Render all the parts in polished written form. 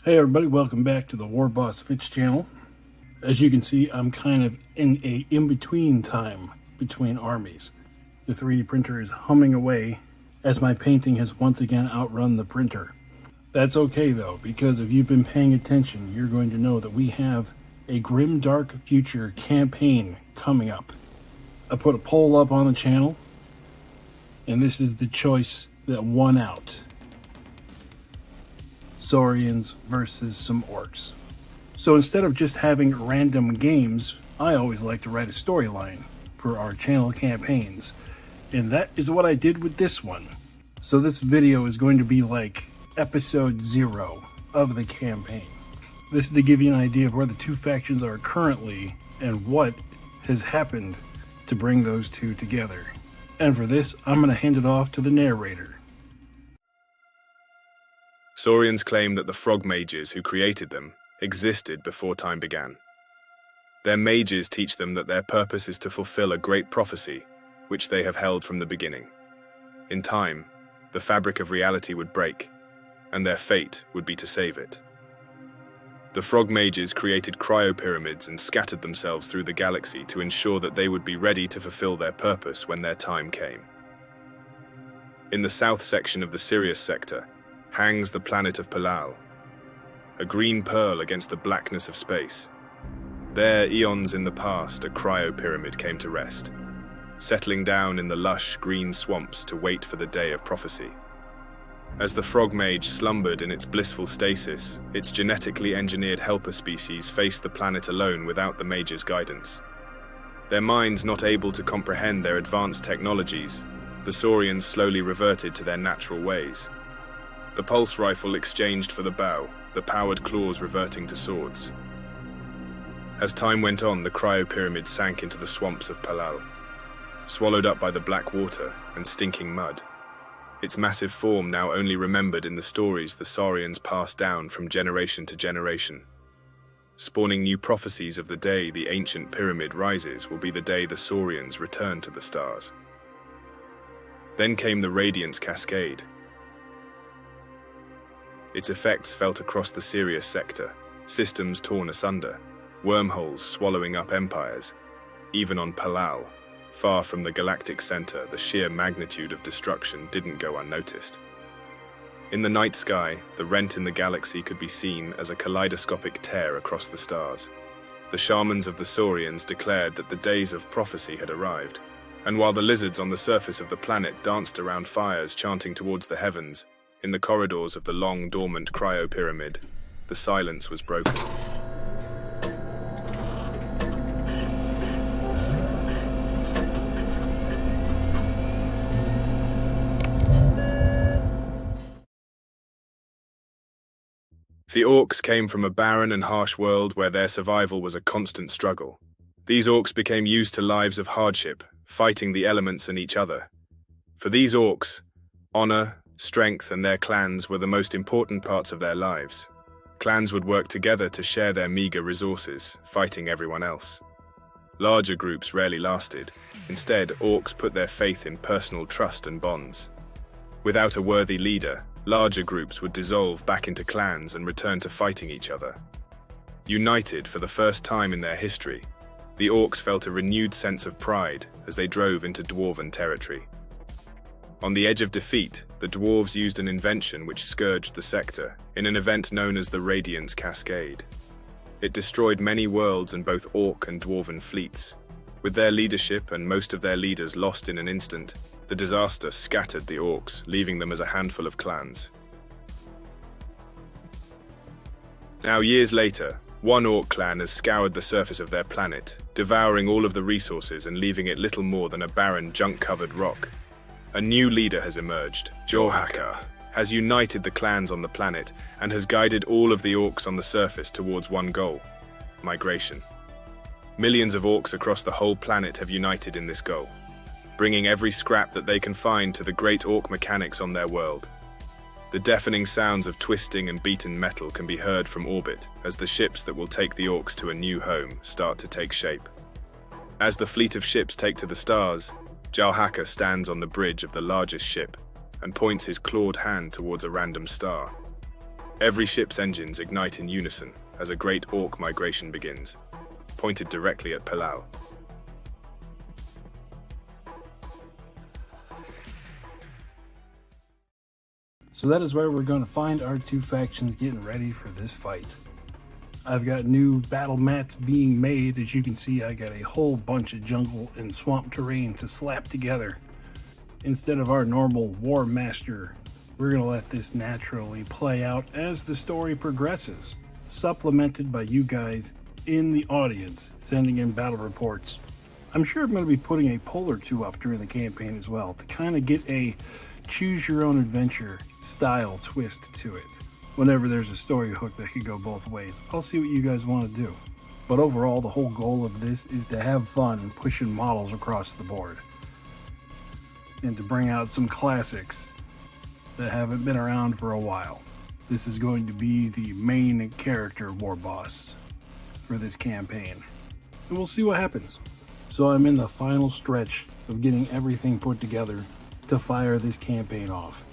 Hey everybody, welcome back to the War Boss Fitch channel. As you can see, I'm kind of in a in-between time between armies. The 3D printer is humming away as my painting has once again outrun the printer. That's okay though, because if you've been paying attention, you're going to know that we have a Grimdark Future Campaign coming up. I put a poll up on the channel, and this is the choice that won out. Saurians versus some orcs. So instead of just having random games, I always like to write a storyline for our channel campaigns. And that is what I did with this one. So this video is going to be like episode 0 of the campaign. This is to give you an idea of where the two factions are currently and what has happened to bring those two together. And for this, I'm going to hand it off to the narrator. Saurians claim that the frog mages who created them existed before time began. Their mages teach them that their purpose is to fulfill a great prophecy, which they have held from the beginning. In time, the fabric of reality would break, and their fate would be to save it. The frog mages created cryo-pyramids and scattered themselves through the galaxy to ensure that they would be ready to fulfill their purpose when their time came. In the south section of the Sirius sector, hangs the planet of Palal, a green pearl against the blackness of space. There, eons in the past, a cryo-pyramid came to rest, settling down in the lush green swamps to wait for the day of prophecy. As the frog mage slumbered in its blissful stasis, its genetically engineered helper species faced the planet alone without the mage's guidance. Their minds not able to comprehend their advanced technologies, the Saurians slowly reverted to their natural ways. The pulse rifle exchanged for the bow, the powered claws reverting to swords. As time went on, the cryo-pyramid sank into the swamps of Palal, swallowed up by the black water and stinking mud. Its massive form now only remembered in the stories the Saurians passed down from generation to generation. Spawning new prophecies of the day the ancient pyramid rises will be the day the Saurians return to the stars. Then came the Radiance Cascade. Its effects felt across the Sirius sector, systems torn asunder, wormholes swallowing up empires. Even on Palal, far from the galactic center, the sheer magnitude of destruction didn't go unnoticed. In the night sky, the rent in the galaxy could be seen as a kaleidoscopic tear across the stars. The shamans of the Saurians declared that the days of prophecy had arrived, and while the lizards on the surface of the planet danced around fires chanting towards the heavens, in the corridors of the long, dormant cryo-pyramid, the silence was broken. The orcs came from a barren and harsh world where their survival was a constant struggle. These orcs became used to lives of hardship, fighting the elements and each other. For these orcs, honor, strength, and their clans were the most important parts of their lives. Clans would work together to share their meager resources, fighting everyone else. Larger groups rarely lasted. Instead, orcs put their faith in personal trust and bonds. Without a worthy leader, larger groups would dissolve back into clans and return to fighting each other. United for the first time in their history, the orcs felt a renewed sense of pride as they drove into dwarven territory. On the edge of defeat, the dwarves used an invention which scourged the sector, in an event known as the Radiance Cascade. It destroyed many worlds and both orc and dwarven fleets. With their leadership and most of their leaders lost in an instant, the disaster scattered the orcs, leaving them as a handful of clans. Now, years later, one orc clan has scoured the surface of their planet, devouring all of the resources and leaving it little more than a barren, junk-covered rock. A new leader has emerged. Jawhacker has united the clans on the planet and has guided all of the orcs on the surface towards one goal: migration. Millions of orcs across the whole planet have united in this goal, bringing every scrap that they can find to the great orc mechanics on their world. The deafening sounds of twisting and beaten metal can be heard from orbit as the ships that will take the orcs to a new home start to take shape. As the fleet of ships take to the stars, Jawhacker stands on the bridge of the largest ship and points his clawed hand towards a random star. Every ship's engines ignite in unison as a great orc migration begins, pointed directly at Palal. So that is where we're going to find our two factions getting ready for this fight. I've got new battle mats being made. As you can see, I got a whole bunch of jungle and swamp terrain to slap together. Instead of our normal War Master, we're going to let this naturally play out as the story progresses, supplemented by you guys in the audience sending in battle reports. I'm sure I'm going to be putting a poll or two up during the campaign as well to kind of get a choose your own adventure style twist to it. Whenever there's a story hook that could go both ways, I'll see what you guys want to do. But overall, the whole goal of this is to have fun pushing models across the board and to bring out some classics that haven't been around for a while. This is going to be the main character war boss for this campaign, and we'll see what happens. So I'm in the final stretch of getting everything put together to fire this campaign off.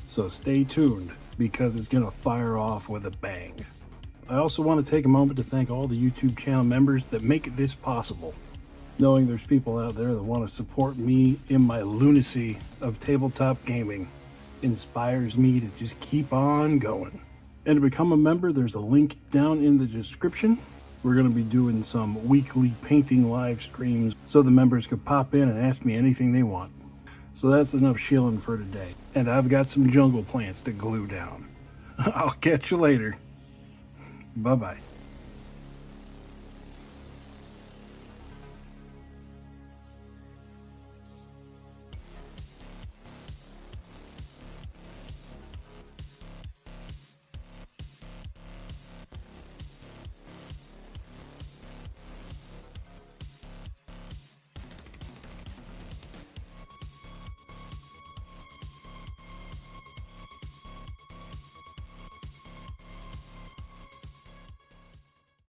So stay tuned, because it's going to fire off with a bang. I also want to take a moment to thank all the YouTube channel members that make this possible. Knowing there's people out there that want to support me in my lunacy of tabletop gaming inspires me to just keep on going. And to become a member, there's a link down in the description. We're going to be doing some weekly painting live streams so the members could pop in and ask me anything they want. So that's enough shilling for today. And I've got some jungle plants to glue down. I'll catch you later. Bye-bye.